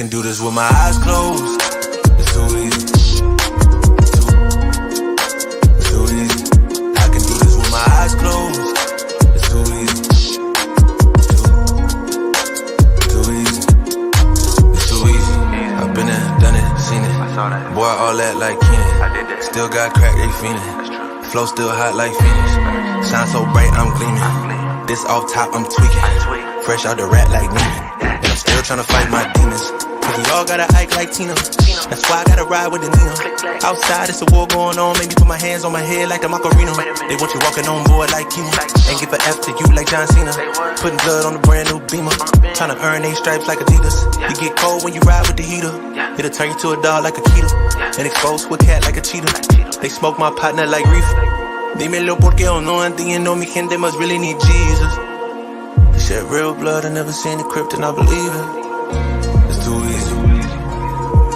can do this with my eyes closed. It's too easy. Too easy. I can do this with my eyes closed. It's too easy. Too easy. It's too easy. I've been there, done it, seen it. Boy, all that like Keenan. Still got crack, they fiendin'. Flow still hot like Phoenix. Shine so bright, I'm gleaming. This off top, I'm tweaking. Fresh out the rat like Neiman. And I'm still tryna fight my demons. Cause we all gotta act like Tina. That's why I gotta ride with the Nina. Outside, it's a war going on. Make me put my hands on my head like the Macarena. They want you walking on board like Kima. And give a F to you like John Cena. Putting blood on the brand new Beamer. Tryna earn 8 stripes like Adidas. You get cold when you ride with the heater. It'll turn you to a dog like a Akita. And expose to a cat like a cheetah. They smoke my partner like reefer. Dímelo porque o no entiendo. Mi gente must really need Jesus. They shed real blood. I never seen the crypt and I believe it. It's too easy.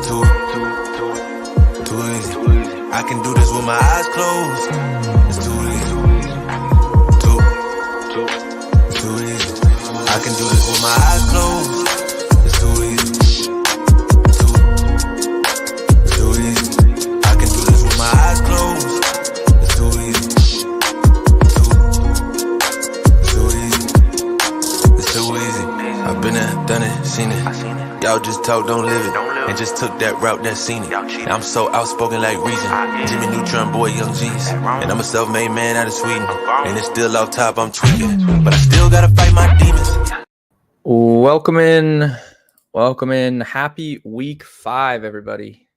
Too easy. I can do this with my eyes closed. It's too easy. Too easy. I can do this with my eyes closed. It's too easy. Too easy. I can do this with my eyes closed. It's too easy. Too easy. It's too easy. I've been there, done it, seen it. Y'all just talk, don't live it. And just took that route, that seen it. And I'm so outspoken like Reason. Jimmy Neutron, boy, Young G's. And I'm a self-made man out of Sweden. And it's still off top, I'm tweaking. But I still gotta fight my demons. Welcome in. Happy week 5, everybody.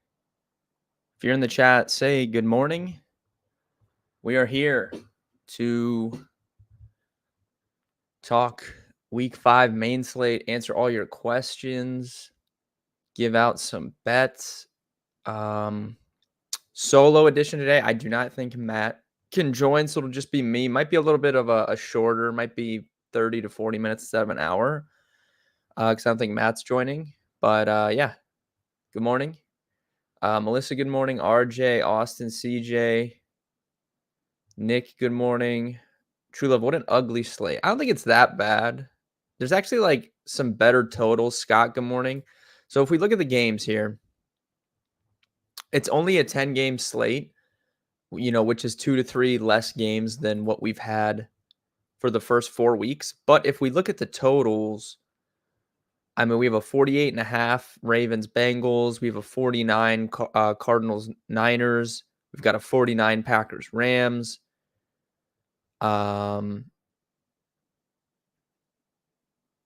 If you're in the chat, say good morning. We are here to talk week 5 main slate, answer all your questions, give out some bets. Solo edition today. I do not think Matt can join, so it'll just be me. Might be a little bit of a shorter, might be 30 to 40 minutes instead of an hour, because I don't think Matt's joining. But yeah, good morning. Melissa, good morning. RJ, Austin, CJ, Nick, good morning. True Love, what an ugly slate. I don't think it's that bad. There's actually like some better totals. Scott, good morning. So if we look at the games here, it's only a 10-game slate, which is 2 to 3 less games than what we've had for the first 4 weeks. But if we look at the totals, I mean, we have a 48.5 Ravens Bengals. We have a 49 Cardinals Niners. We've got a 49 Packers Rams.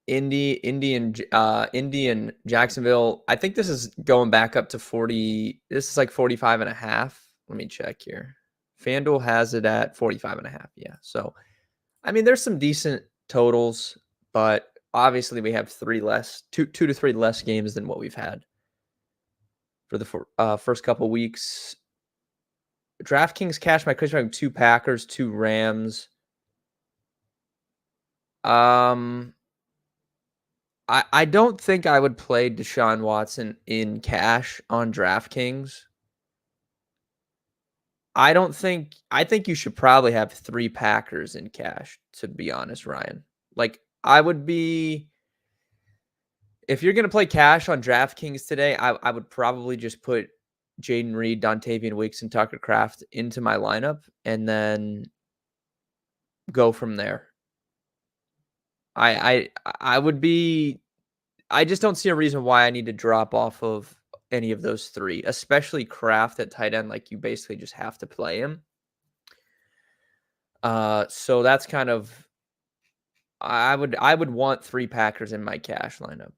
Indian Jacksonville. I think this is going back up to 40. This is like 45.5. Let me check here. FanDuel has it at 45.5. Yeah. So, I mean, there's some decent totals, but obviously we have 2 to 3 less games than what we've had for the first couple weeks. DraftKings cash my cushion, 2 Packers, 2 Rams. I don't think I would play Deshaun Watson in cash on DraftKings. I think you should probably have 3 Packers in cash, to be honest, Ryan. Like, I would be, if you're going to play cash on DraftKings today, I would probably just put Jaden Reed, Dontavian Wicks, and Tucker Kraft into my lineup and then go from there. I just don't see a reason why I need to drop off of any of those 3, especially Kraft at tight end. Like, you basically just have to play him. So that's kind of, I would want 3 Packers in my cash lineup.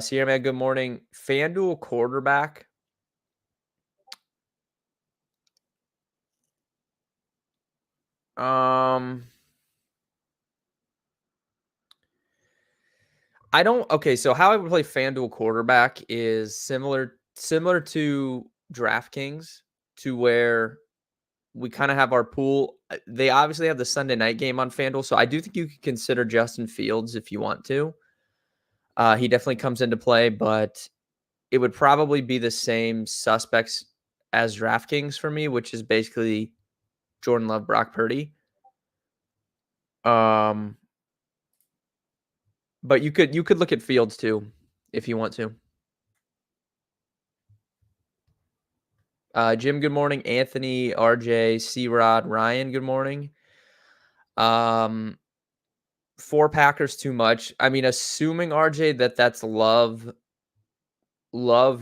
Sierra Man, good morning. FanDuel quarterback. So how I would play FanDuel quarterback is similar to DraftKings, to where we kind of have our pool. They obviously have the Sunday night game on FanDuel, so I do think you could consider Justin Fields if you want to. He definitely comes into play, but it would probably be the same suspects as DraftKings for me, which is basically Jordan Love, Brock Purdy. But you could look at Fields too if you want to. Jim, good morning. Anthony, RJ, C-Rod, Ryan, good morning. 4 Packers too much. I mean, assuming RJ that's Love,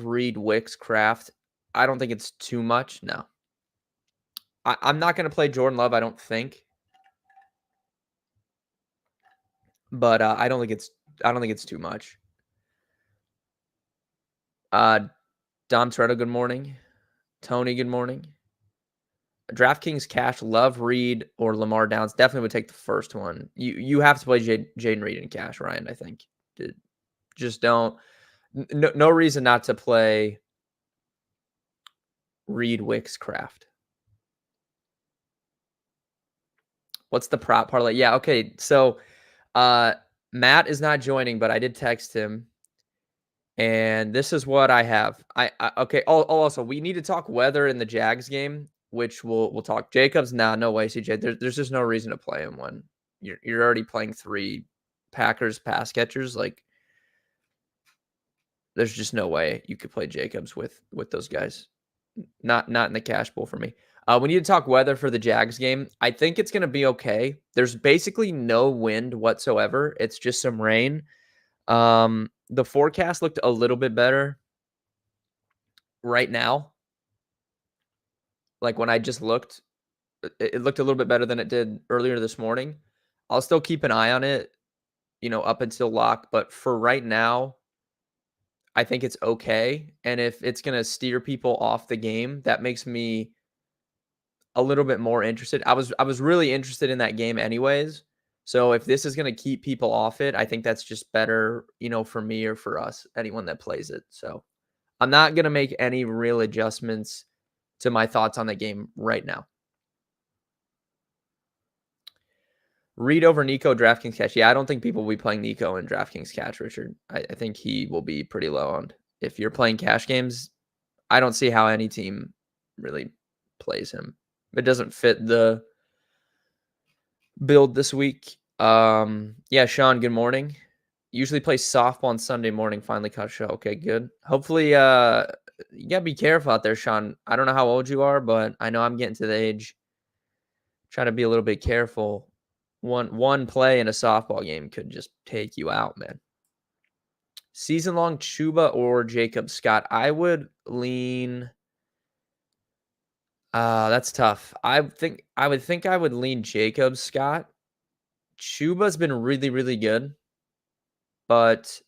Reed, Wicks, Kraft. I don't think it's too much. No, I'm not going to play Jordan Love. I don't think, but I don't think it's too much. Dom Toretto, good morning. Tony, good morning. DraftKings cash, Love, Reed, or Lamar Downs. Definitely would take the first one. You have to play Jaden Reed in cash, Ryan. I think. Just don't. No reason not to play Reed, Wicks, Kraft. What's the prop parlay? Yeah, okay. So Matt is not joining, but I did text him. And this is what I have. Okay. Also, we need to talk weather in the Jags game, which we'll talk. Jacobs, no way, CJ. There's just no reason to play him when you're already playing 3 Packers pass catchers. Like, there's just no way you could play Jacobs with those guys. Not in the cash pool for me. We need to talk weather for the Jags game. I think it's going to be okay. There's basically no wind whatsoever. It's just some rain. The forecast looked a little bit better right now. Like when I just looked, it looked a little bit better than it did earlier this morning. I'll still keep an eye on it, up until lock. But for right now, I think it's okay. And if it's going to steer people off the game, that makes me a little bit more interested. I was really interested in that game anyways. So if this is going to keep people off it, I think that's just better, for me or for us, anyone that plays it. So I'm not going to make any real adjustments to my thoughts on the game right now. Read over Nico, DraftKings cash. Yeah, I don't think people will be playing Nico in DraftKings cash, Richard. I think he will be pretty low owned. If you're playing cash games, I don't see how any team really plays him. It doesn't fit the build this week. Yeah, Sean, good morning. Usually play softball on Sunday morning, finally caught a show. Okay, good. Hopefully, you gotta be careful out there, Sean. I don't know how old you are, but I know I'm getting to the age. Try to be a little bit careful. One play in a softball game could just take you out, man. Season long Chuba or Jacob Scott. I would lean. That's tough. I would think I would lean Jacob Scott. Chuba's been really, really good, but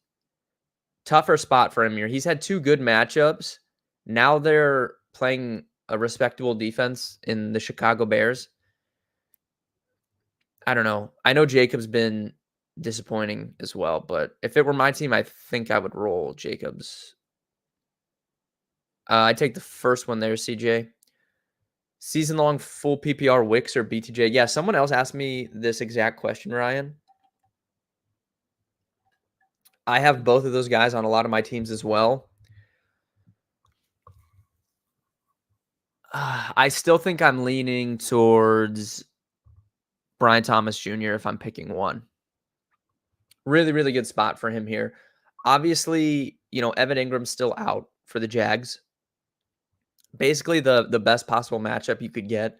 tougher spot for him here. He's had 2 good matchups. Now they're playing a respectable defense in the Chicago Bears. I don't know. I know Jacobs been disappointing as well, but if it were my team, I think I would roll Jacobs. I take the first one there, CJ. Season long full PPR Wicks or BTJ. Yeah, someone else asked me this exact question, Ryan. I have both of those guys on a lot of my teams as well. I still think I'm leaning towards Brian Thomas Jr. if I'm picking one. Really, really good spot for him here. Obviously, Evan Ingram's still out for the Jags. Basically, the best possible matchup you could get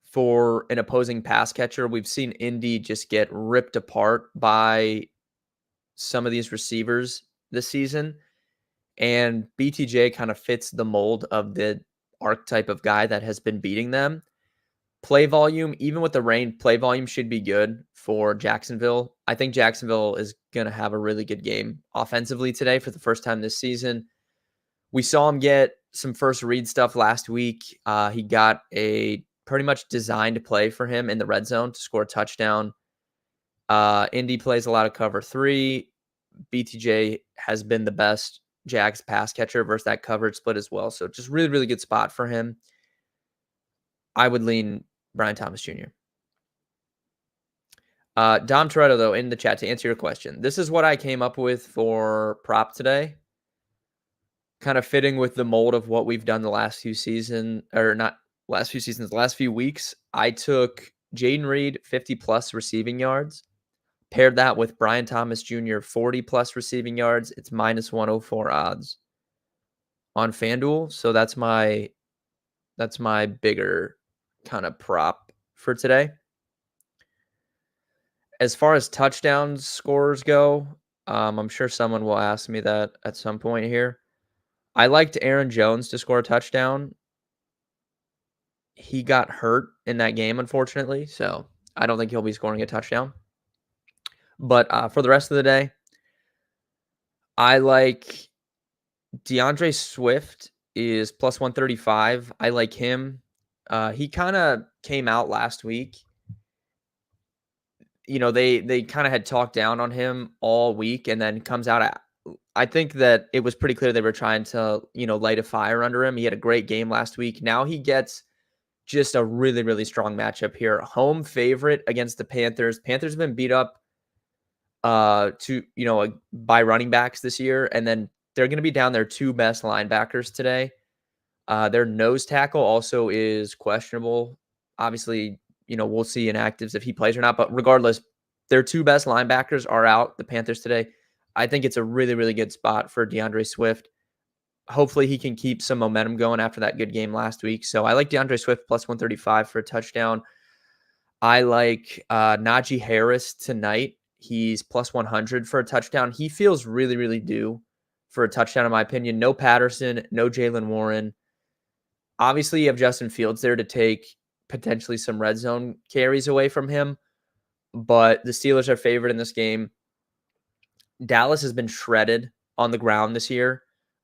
for an opposing pass catcher. We've seen Indy just get ripped apart by some of these receivers this season. And BTJ kind of fits the mold of the archetype of guy that has been beating them. Play volume, even with the rain, play volume should be good for Jacksonville. I think Jacksonville is going to have a really good game offensively today for the first time this season. We saw him get some first read stuff last week. He got a pretty much designed play for him in the red zone to score a touchdown. Indy plays a lot of cover 3. BTJ has been the best Jags pass catcher versus that coverage split as well. So just really, really good spot for him. I would lean Brian Thomas Jr. Dom Toretto, though, in the chat to answer your question. This is what I came up with for prop today. Kind of fitting with the mold of what we've done the last few seasons, or not last few seasons, the last few weeks. I took Jaden Reed, 50 plus receiving yards, Paired that with Brian Thomas Jr. 40 plus receiving yards. It's minus 104 odds on FanDuel. So that's my bigger kind of prop for today. As far as touchdown scores go, I'm sure someone will ask me that at some point here. I liked Aaron Jones to score a touchdown. He got hurt in that game, unfortunately, so I don't think he'll be scoring a touchdown. But for the rest of the day, I like DeAndre Swift is plus 135. I like him. He kind of came out last week. They kind of had talked down on him all week, and then comes out. I think that it was pretty clear they were trying to, light a fire under him. He had a great game last week. Now he gets just a really, really strong matchup here. Home favorite against the Panthers. Panthers have been beat up by running backs this year, and then they're going to be down their two best linebackers today. Their nose tackle also is questionable. Obviously, we'll see inactives if he plays or not, but regardless, their two best linebackers are out, the Panthers today. I think it's a really, really good spot for DeAndre Swift. Hopefully he can keep some momentum going after that good game last week. So I like DeAndre Swift plus 135 for a touchdown. I like Najee Harris tonight. He's plus 100 for a touchdown. He feels really, really due for a touchdown, in my opinion. No Patterson, no Jalen Warren. Obviously, you have Justin Fields there to take potentially some red zone carries away from him, but the Steelers are favored in this game. Dallas has been shredded on the ground this year.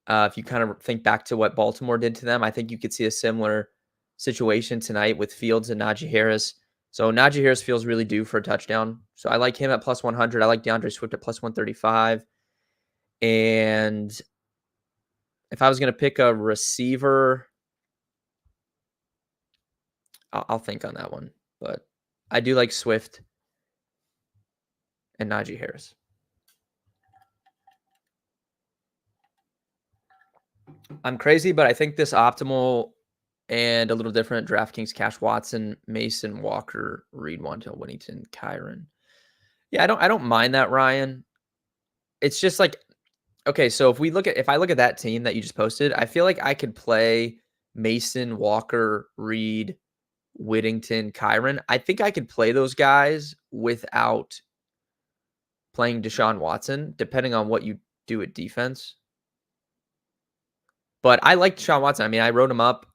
If you kind of think back to what Baltimore did to them, I think you could see a similar situation tonight with Fields and Najee Harris. So Najee Harris feels really due for a touchdown. So I like him at plus 100. I like DeAndre Swift at plus 135. And if I was going to pick a receiver, I'll think on that one. But I do like Swift and Najee Harris. I'm crazy, but I think this optimal and a little different DraftKings Cash Watson, Mason, Walker, Reed, Wan'Dale, Whittington, Kyron. Yeah, I don't mind that, Ryan. It's just like, okay, so if I look at that team that you just posted, I feel like I could play Mason, Walker, Reed, Whittington, Kyron. I think I could play those guys without playing Deshaun Watson, depending on what you do at defense. But I like Deshaun Watson. I mean, I've wrote him up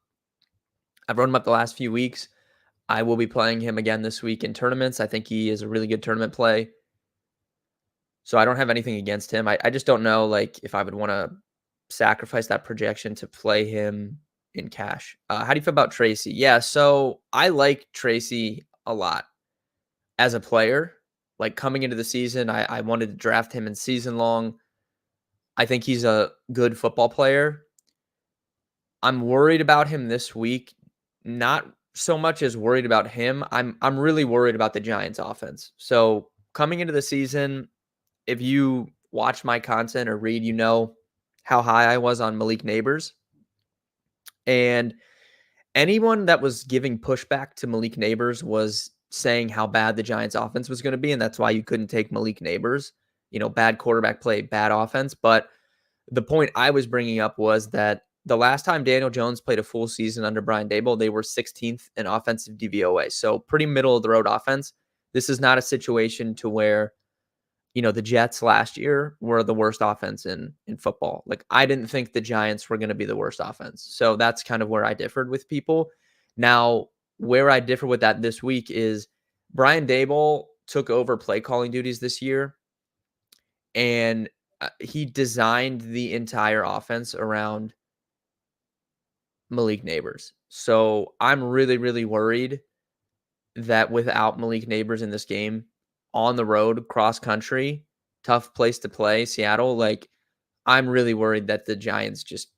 the last few weeks. I will be playing him again this week in tournaments. I think he is a really good tournament play. So I don't have anything against him. I just don't know if I would want to sacrifice that projection to play him in cash. How do you feel about Tracy? Yeah, so I like Tracy a lot as a player. Like coming into the season, I wanted to draft him in season long. I think he's a good football player. I'm worried about him this week. Not so much as worried about him. I'm really worried about the Giants offense. So coming into the season, if you watch my content or read, how high I was on Malik Neighbors. And anyone that was giving pushback to Malik Neighbors was saying how bad the Giants offense was going to be. And that's why you couldn't take Malik Neighbors, bad quarterback play, bad offense. But the point I was bringing up was that the last time Daniel Jones played a full season under Brian Daboll, they were 16th in offensive DVOA. So pretty middle of the road offense. This is not a situation to where, the Jets last year were the worst offense in football. Like I didn't think the Giants were going to be the worst offense. So that's kind of where I differed with people. Now, where I differ with that this week is Brian Daboll took over play calling duties this year, and he designed the entire offense around Malik Neighbors. So I'm really, really worried that without Malik Neighbors in this game, on the road, cross country, tough place to play, Seattle, I'm really worried that the Giants just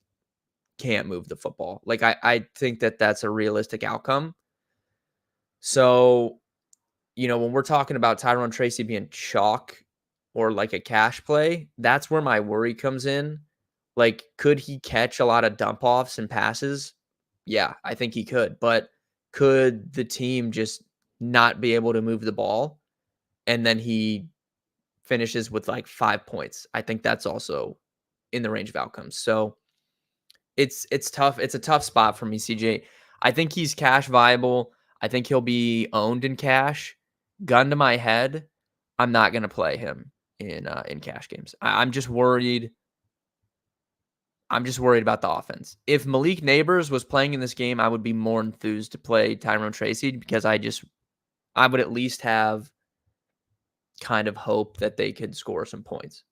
can't move the football. I think that that's a realistic outcome. So, when we're talking about Tyrone Tracy being chalk or like a cash play, that's where my worry comes in. Could he catch a lot of dump offs and passes? Yeah, I think he could. But could the team just not be able to move the ball? And then he finishes with like 5 points. I think that's also in the range of outcomes. So it's tough. It's a tough spot for me, CJ. I think he's cash viable. I think he'll be owned in cash. Gun to my head, I'm not going to play him in cash games. I'm just worried. I'm just worried about the offense. If Malik Neighbors was playing in this game, I would be more enthused to play Tyrone Tracy because I would at least have kind of hope that they could score some points.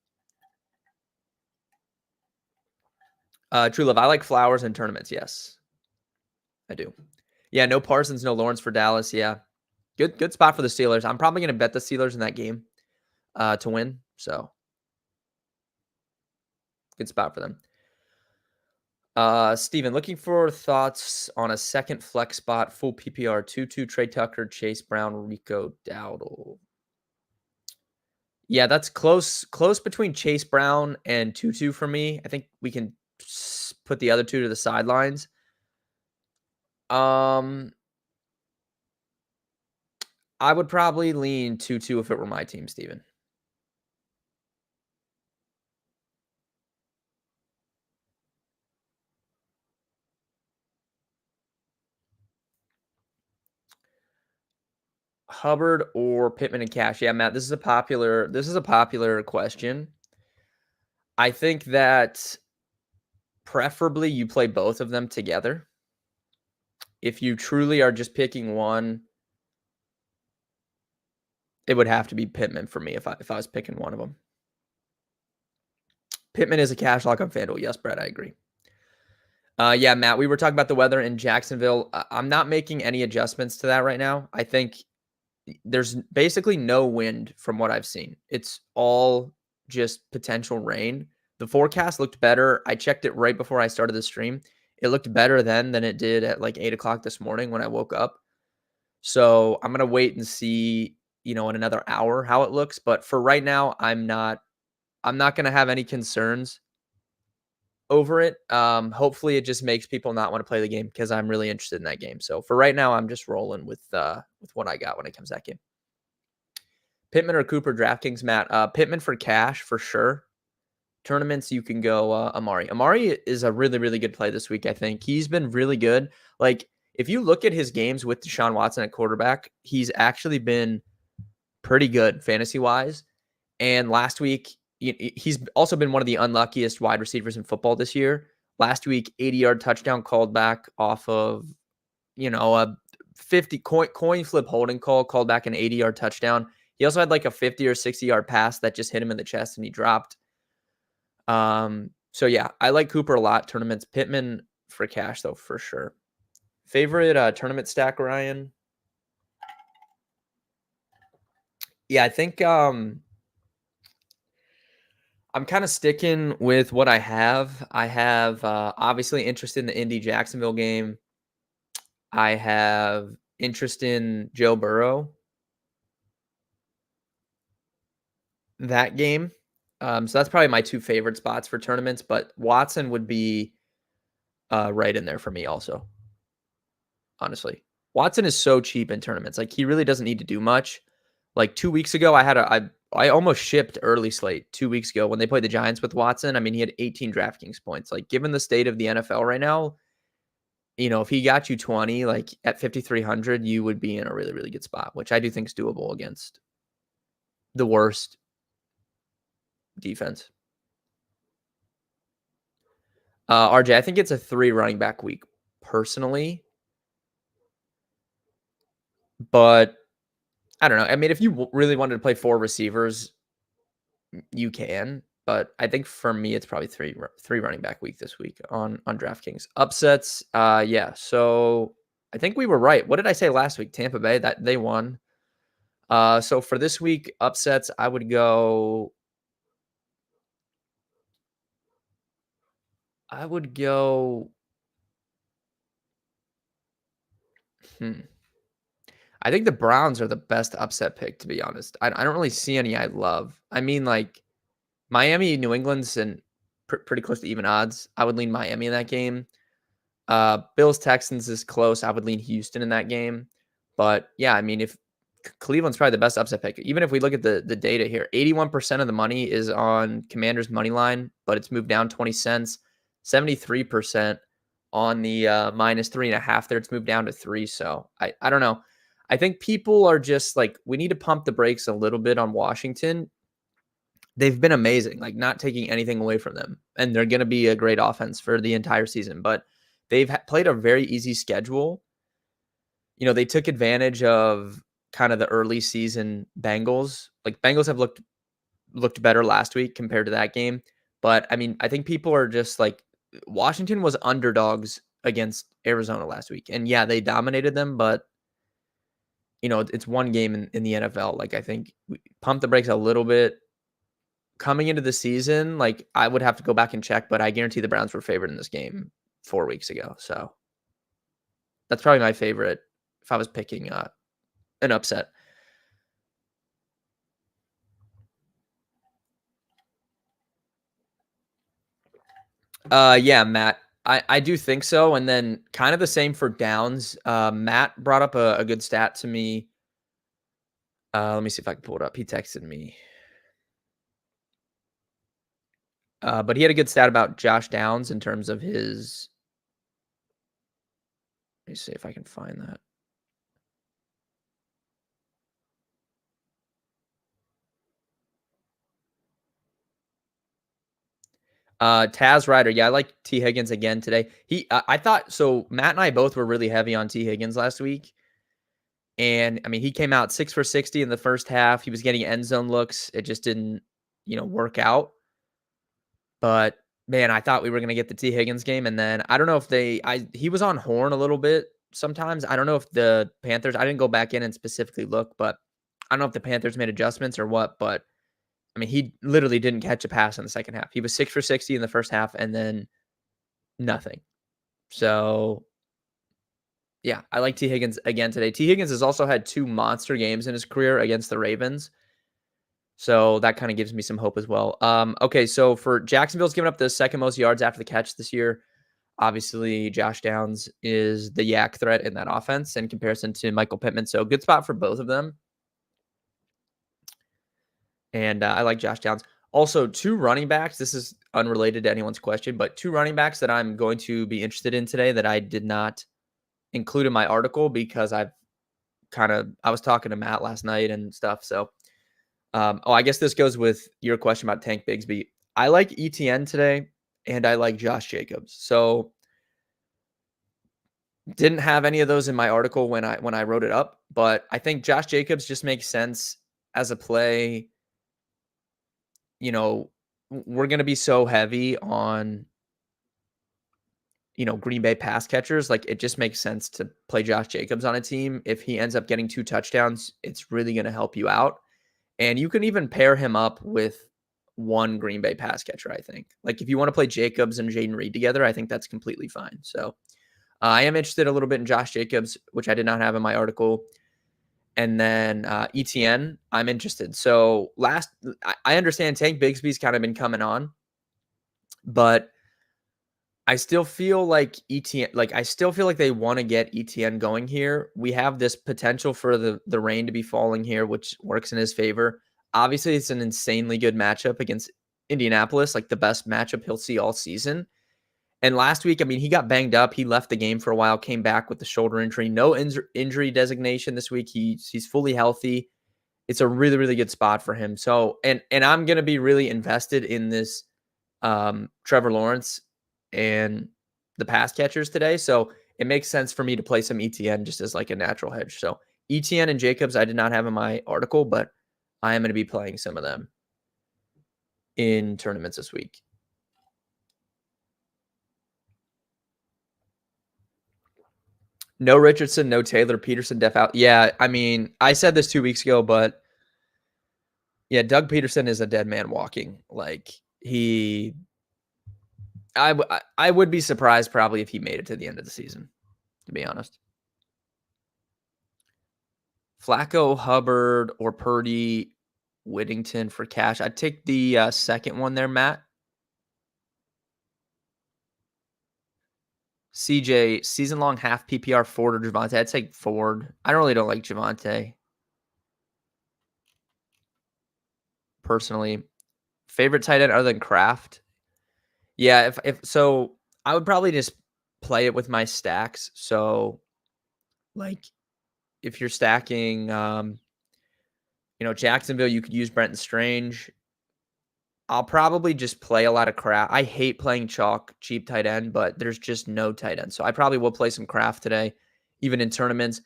True Love, I like Flowers in tournaments. Yes, I do. Yeah, no Parsons, no Lawrence for Dallas. Yeah, good spot for the Steelers. I'm probably going to bet the Steelers in that game to win. So good spot for them. Steven, looking for thoughts on a second flex spot, full PPR, 2-2, Trey Tucker, Chase Brown, Rico Dowdle. Yeah, that's close between Chase Brown and Tutu for me. I think we can put the other two to the sidelines. I would probably lean Tutu if it were my team, Steven. Hubbard or Pittman and Cash? Yeah, Matt, this is a popular question. I think that preferably you play both of them together. If you truly are just picking one, it would have to be Pittman for me if I was picking one of them. Pittman is a cash lock on FanDuel. Yes, Brett, I agree. Yeah, Matt, we were talking about the weather in Jacksonville. I'm not making any adjustments to that right now. I think there's basically no wind from what I've seen. It's all just potential rain. The forecast looked better. I checked it right before I started the stream. It looked better then than it did at like 8 o'clock this morning when I woke up. So I'm going to wait and see, in another hour how it looks. But for right now, I'm not going to have any concerns over it. Hopefully it just makes people not want to play the game because I'm really interested in that game. So for right now, I'm just rolling with what I got when it comes to that game. Pittman or Cooper DraftKings, Matt? Pittman for cash for sure. Tournaments, you can go Amari. Amari is a really, really good play this week, I think. He's been really good. Like, if you look at his games with Deshaun Watson at quarterback, he's actually been pretty good fantasy-wise. And last week, he's also been one of the unluckiest wide receivers in football this year. Last week, 80-yard touchdown called back off of, a 50 coin flip holding called back an 80-yard touchdown. He also had like a 50 or 60-yard pass that just hit him in the chest and he dropped. So yeah, I like Cooper a lot. Tournaments, Pittman for cash though, for sure. Favorite tournament stack, Ryan? Yeah, I think I'm kind of sticking with what I have. I have obviously interest in the Indy Jacksonville game. I have interest in Joe Burrow. That game. So that's probably my two favorite spots for tournaments, but Watson would be right in there for me also. Honestly, Watson is so cheap in tournaments. Like, he really doesn't need to do much. Like 2 weeks ago, I almost shipped early slate 2 weeks ago when they played the Giants with Watson. I mean, he had 18 DraftKings points. Like, given the state of the NFL right now, if he got you 20, like at 5,300, you would be in a really, really good spot, which I do think is doable against the worst defense. RJ, I think it's a 3 running back week personally, but I don't know. I mean, if you really wanted to play 4 receivers, you can, but I think for me, it's probably three running back week this week on DraftKings. Upsets, yeah. So I think we were right. What did I say last week? Tampa Bay, that they won. So for this week, upsets, I would go. I think the Browns are the best upset pick, to be honest. I don't really see any I love. I mean, like, Miami, New England's and pretty close to even odds. I would lean Miami in that game. Bills, Texans is close. I would lean Houston in that game. But yeah, I mean, if Cleveland's probably the best upset pick. Even if we look at the data here, 81% of the money is on Commanders money line, but it's moved down 20 cents. 73% on the -3.5 there. It's moved down to 3. So I don't know. I think people are just like, we need to pump the brakes a little bit on Washington. They've been amazing, like not taking anything away from them. And they're going to be a great offense for the entire season, but they've played a very easy schedule. They took advantage of kind of the early season Bengals. Like Bengals have looked better last week compared to that game. But I mean, I think people are just like, Washington was underdogs against Arizona last week. And yeah, they dominated them, but it's one game in the NFL. Like I think we pump the brakes a little bit. Coming into the season, like I would have to go back and check, but I guarantee the Browns were favored in this game 4 weeks ago. So that's probably my favorite if I was picking an upset. Yeah, Matt. I do think so. And then kind of the same for downs. Matt brought up a good stat to me. Let me see if I can pull it up. He texted me. But he had a good stat about Josh Downs in terms of his. Let me see if I can find that. Taz Ryder. Yeah, I like T. Higgins again today. I thought so. Matt and I both were really heavy on T. Higgins last week. And I mean, he came out 6 for 60 in the first half. He was getting end zone looks. It just didn't, work out. But man, I thought we were going to get the T. Higgins game. And then I don't know if he was on horn a little bit sometimes. I don't know if the Panthers, I didn't go back in and specifically look, but I don't know if the Panthers made adjustments or what. But I mean, he literally didn't catch a pass in the second half. He was 6 for 60 in the first half and then nothing. So yeah, I like T. Higgins again today. T. Higgins has also had 2 monster games in his career against the Ravens. So that kind of gives me some hope as well. Okay, so for Jacksonville's given up the second most yards after the catch this year. Obviously, Josh Downs is the yak threat in that offense in comparison to Michael Pittman. So good spot for both of them. And I like Josh Downs. Also, 2 running backs. This is unrelated to anyone's question, but 2 running backs that I'm going to be interested in today that I did not include in my article because I was talking to Matt last night and stuff. So, I guess this goes with your question about Tank Bigsby. I like ETN today and I like Josh Jacobs. So didn't have any of those in my article when I wrote it up, but I think Josh Jacobs just makes sense as a play. We're going to be so heavy on, Green Bay pass catchers. Like it just makes sense to play Josh Jacobs on a team. If he ends up getting 2 touchdowns, it's really going to help you out. And you can even pair him up with one Green Bay pass catcher, I think. Like if you want to play Jacobs and Jaden Reed together, I think that's completely fine. So I am interested a little bit in Josh Jacobs, which I did not have in my article. And then ETN, I'm interested. So I understand Tank Bigsby's kind of been coming on, but I still feel like they want to get ETN going here. We have this potential for the rain to be falling here, which works in his favor. Obviously, it's an insanely good matchup against Indianapolis, like the best matchup he'll see all season. And last week, I mean, he got banged up. He left the game for a while, came back with the shoulder injury. No injury designation this week. He's fully healthy. It's a really, really good spot for him. So, and I'm going to be really invested in this Trevor Lawrence and the pass catchers today. So it makes sense for me to play some ETN just as like a natural hedge. So ETN and Jacobs, I did not have in my article, but I am going to be playing some of them in tournaments this week. No Richardson, no Taylor, Peterson, def out. Yeah, I mean, I said this 2 weeks ago, but yeah, Doug Peterson is a dead man walking. Like I would be surprised probably if he made it to the end of the season, to be honest. Flacco, Hubbard, or Purdy, Whittington for cash. I'd take the second one there, Matt. CJ, season-long half PPR Ford or Javante. I'd take Ford. I don't like Javante. personally. Favorite tight end other than Kraft? Yeah, if so, I would probably just play it with my stacks. So, like, if you're stacking, Jacksonville, you could use Brenton Strange. I'll probably just play a lot of Kraft. I hate playing chalk, cheap tight end, but there's just no tight end. So I probably will play some Kraft today, even in tournaments.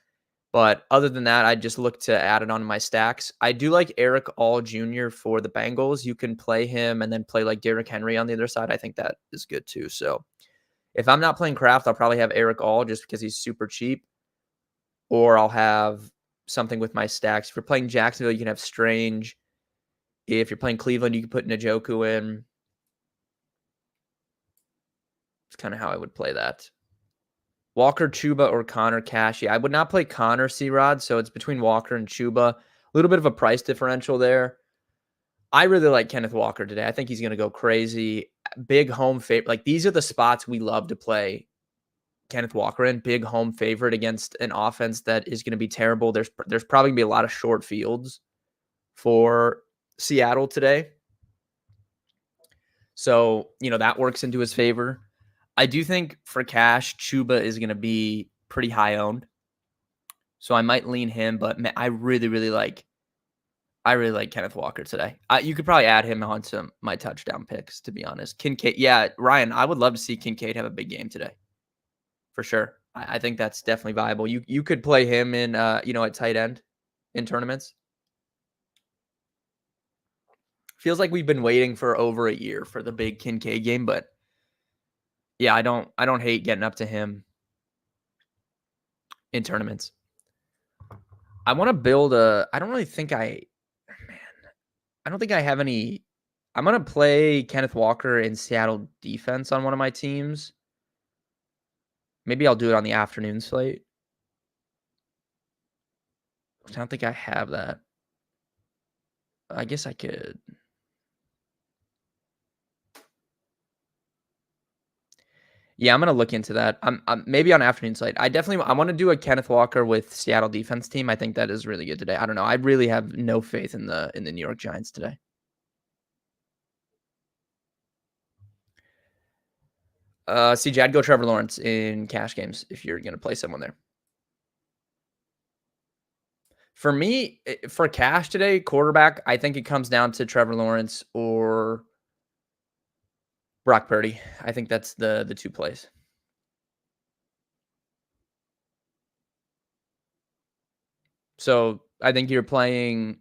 But other than that, I just look to add it on my stacks. I do like Eric All Jr. for the Bengals. You can play him and then play like Derrick Henry on the other side. I think that is good too. So if I'm not playing Kraft, I'll probably have Eric All just because he's super cheap. Or I'll have something with my stacks. If you're playing Jacksonville, you can have Strange. If you're playing Cleveland, you can put Njoku in. It's kind of how I would play that. Walker, Chuba, or Connor Cash. Yeah, I would not play Connor C-Rod, so it's between Walker and Chuba. A little bit of a price differential there. I really like Kenneth Walker today. I think he's going to go crazy. Big home favorite. Like, these are the spots we love to play Kenneth Walker in. Big home favorite against an offense that is going to be terrible. There's probably going to be a lot of short fields for Seattle today. So, that works into his favor. I do think for cash, Chuba is going to be pretty high owned. So I might lean him, but I really, really like Kenneth Walker today. You could probably add him onto my touchdown picks, to be honest. Kincaid, yeah, Ryan, I would love to see Kincaid have a big game today. For sure. I think that's definitely viable. You could play him in at tight end in tournaments. Feels like we've been waiting for over a year for the big Kincaid game, but yeah, I don't hate getting up to him in tournaments. I want to build I don't think I have any. I'm going to play Kenneth Walker in Seattle defense on one of my teams. Maybe I'll do it on the afternoon slate. I don't think I have that. I guess I could. Yeah, I'm going to look into that. I'm maybe on afternoon slate. I want to do a Kenneth Walker with Seattle defense team. I think that is really good today. I don't know. I really have no faith in the New York Giants today. CJ, I'd go Trevor Lawrence in cash games if you're going to play someone there. For me, for cash today, quarterback, I think it comes down to Trevor Lawrence or Brock Purdy. I think that's the two plays. So I think you're playing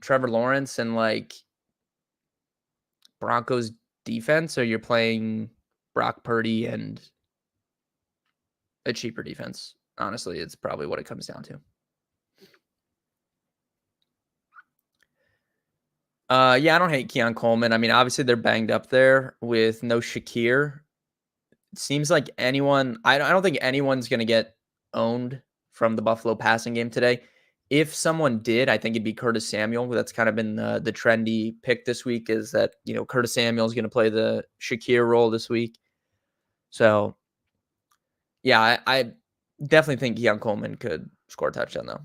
Trevor Lawrence and like Broncos defense, or you're playing Brock Purdy and a cheaper defense. Honestly, it's probably what it comes down to. Yeah, I don't hate Keon Coleman. I mean, obviously they're banged up there with no Shakir. It seems like I don't think anyone's going to get owned from the Buffalo passing game today. If someone did, I think it'd be Curtis Samuel. That's kind of been the trendy pick this week, is that, Curtis Samuel is going to play the Shakir role this week. So, yeah, I definitely think Keon Coleman could score a touchdown, though.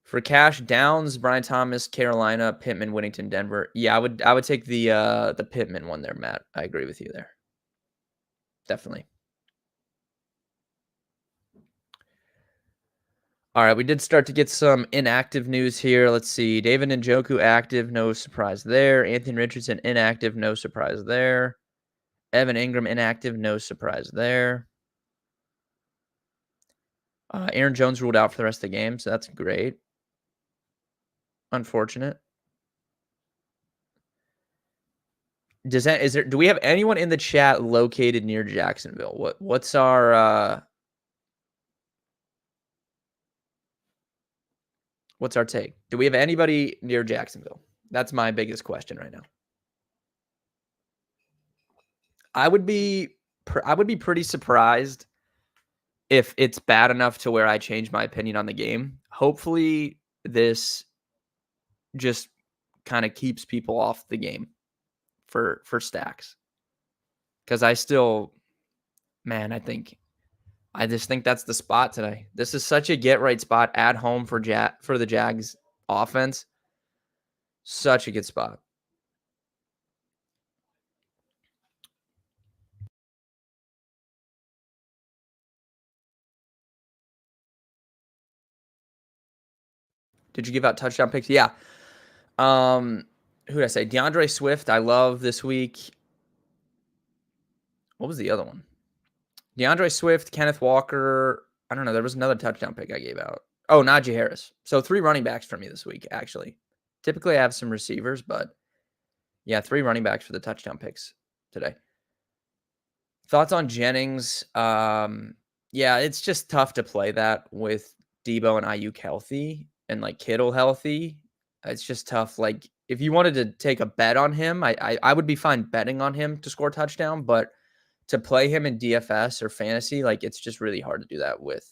For cash, Downs, Brian Thomas, Carolina, Pittman, Whittington, Denver. Yeah, I would take the Pittman one there, Matt. I agree with you there. Definitely. All right, we did start to get some inactive news here. Let's see. David Njoku active, no surprise there. Anthony Richardson inactive, no surprise there. Evan Ingram inactive, no surprise there. Aaron Jones ruled out for the rest of the game, so that's great. Unfortunate. Do we have anyone in the chat located near Jacksonville? What's our take? Do we have anybody near Jacksonville? That's my biggest question right now. I would be pretty surprised if it's bad enough to where I change my opinion on the game. Hopefully this just kind of keeps people off the game for stacks. Because I think I just think that's the spot today. This is such a get right spot at home for the Jags offense. Such a good spot. Did you give out touchdown picks? Yeah. Who did I say? DeAndre Swift, I love this week. What was the other one? DeAndre Swift, Kenneth Walker. I don't know. There was another touchdown pick I gave out. Oh, Najee Harris. So 3 running backs for me this week, actually. Typically, I have some receivers, but yeah, 3 running backs for the touchdown picks today. Thoughts on Jennings? Yeah, it's just tough to play that with Debo and Ayuk healthy and like Kittle healthy. It's just tough. Like if you wanted to take a bet on him, I would be fine betting on him to score a touchdown, but to play him in DFS or fantasy, like it's just really hard to do that with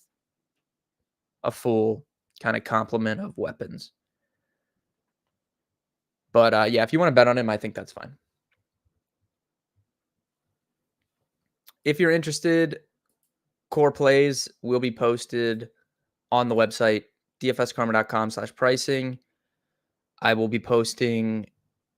a full kind of complement of weapons. But yeah, if you want to bet on him, I think that's fine. If you're interested, core plays will be posted on the website, dfskarma.com/pricing. I will be posting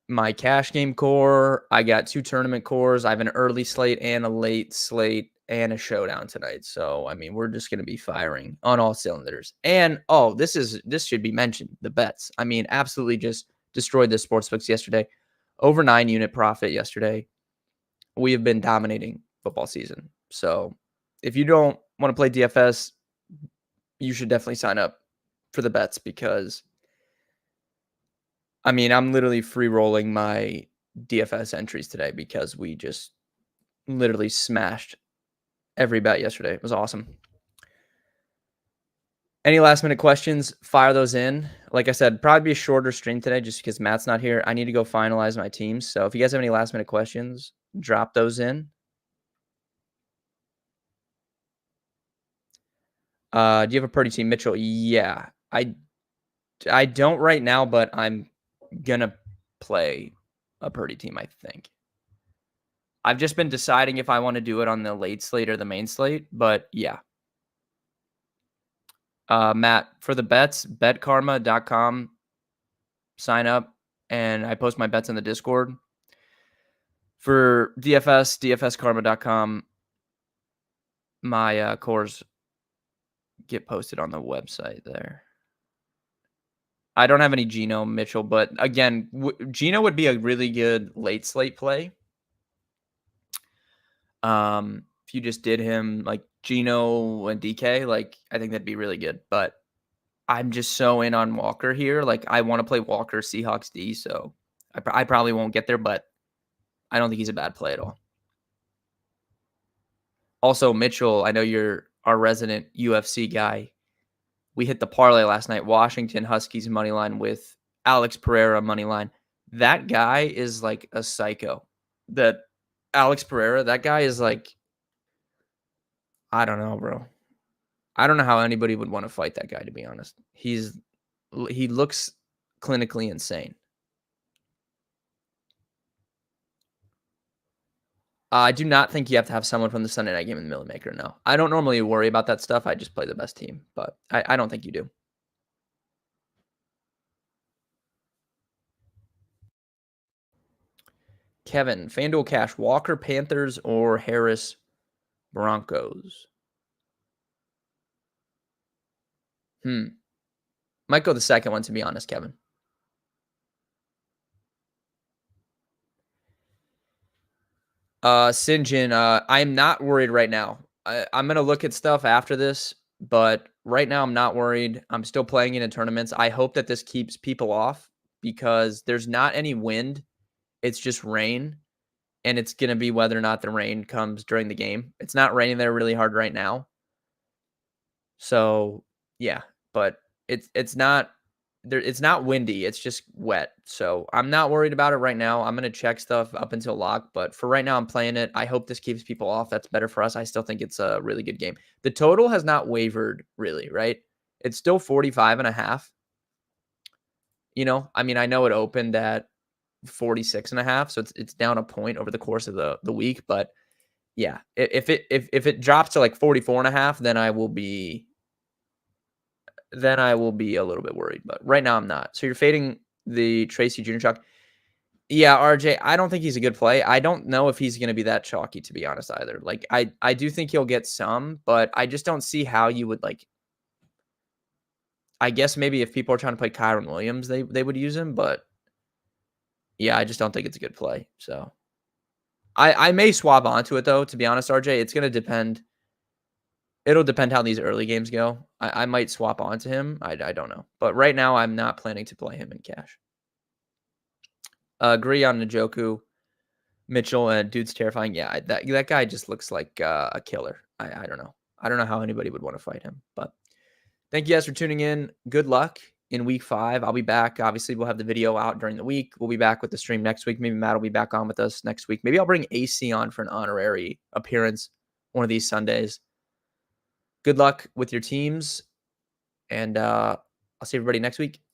my cash game core. I got 2 tournament cores. I have an early slate and a late slate and a showdown tonight. So, I mean, we're just going to be firing on all cylinders. And, this should be mentioned, the bets. I mean, absolutely just destroyed the sportsbooks yesterday. Over 9 unit profit yesterday. We have been dominating football season. So, if you don't want to play DFS, you should definitely sign up for the bets because I mean, I'm literally free rolling my DFS entries today because we just literally smashed every bet yesterday. It was awesome. Any last minute questions? Fire those in. Like I said, probably be a shorter stream today just because Matt's not here. I need to go finalize my teams. So if you guys have any last minute questions, drop those in. Do you have a Purdy team, Mitchell? Yeah, I don't right now, but I'm gonna play a Purdy team, I think. I've just been deciding if I want to do it on the late slate or the main slate, but yeah. Matt, for the bets, betkarma.com, sign up, and I post my bets in the Discord. For DFS, dfskarma.com, my cores get posted on the website there. I don't have any Geno Mitchell, but again, Geno would be a really good late slate play. If you just did him like Geno and DK, like I think that'd be really good. But I'm just so in on Walker here. Like I want to play Walker Seahawks D, so I probably won't get there, but I don't think he's a bad play at all. Also, Mitchell, I know you're our resident UFC guy. We hit the parlay last night. Washington Huskies money line with Alex Pereira money line. That guy is like a psycho. That Alex Pereira, that guy is like, I don't know, bro. I don't know how anybody would want to fight that guy, to be honest. He looks clinically insane. I do not think you have to have someone from the Sunday night game in the Millie Maker. No, I don't normally worry about that stuff. I just play the best team, but I don't think you do. Kevin, FanDuel Cash, Walker Panthers or Harris Broncos? Might go the second one, to be honest, Kevin. Sinjin, I'm not worried right now. I'm going to look at stuff after this, but right now I'm not worried. I'm still playing in tournaments. I hope that this keeps people off because there's not any wind. It's just rain, and it's going to be whether or not the rain comes during the game. It's not raining there really hard right now. So, yeah, but it's not there. It's not windy. It's just wet. So I'm not worried about it right now. I'm gonna check stuff up until lock, but for right now, I'm playing it. I hope this keeps people off. That's better for us. I still think it's a really good game. The total has not wavered really, right? It's still 45.5. I mean, I know it opened at 46.5, so it's down a point over the course of the week, but yeah, if it drops to like 44.5, then I will be a little bit worried. But right now I'm not. So you're fading the Tracy Jr. chalk. Yeah, RJ, I don't think he's a good play. I don't know if he's going to be that chalky, to be honest, either. Like, I do think he'll get some, but I just don't see how you would like. I guess maybe if people are trying to play Kyron Williams, they would use him, but yeah, I just don't think it's a good play. So I may swap onto it though, to be honest, RJ. It's gonna depend. It'll depend how these early games go. I might swap onto him. I don't know. But right now I'm not planning to play him in cash. Agree on Njoku, Mitchell, and dude's terrifying. Yeah, that guy just looks like a killer. I don't know. I don't know how anybody would want to fight him, but thank you guys for tuning in. Good luck in week 5. I'll be back. Obviously, we'll have the video out during the week. We'll be back with the stream next week. Maybe Matt will be back on with us next week. Maybe I'll bring AC on for an honorary appearance one of these Sundays. Good luck with your teams, and I'll see everybody next week.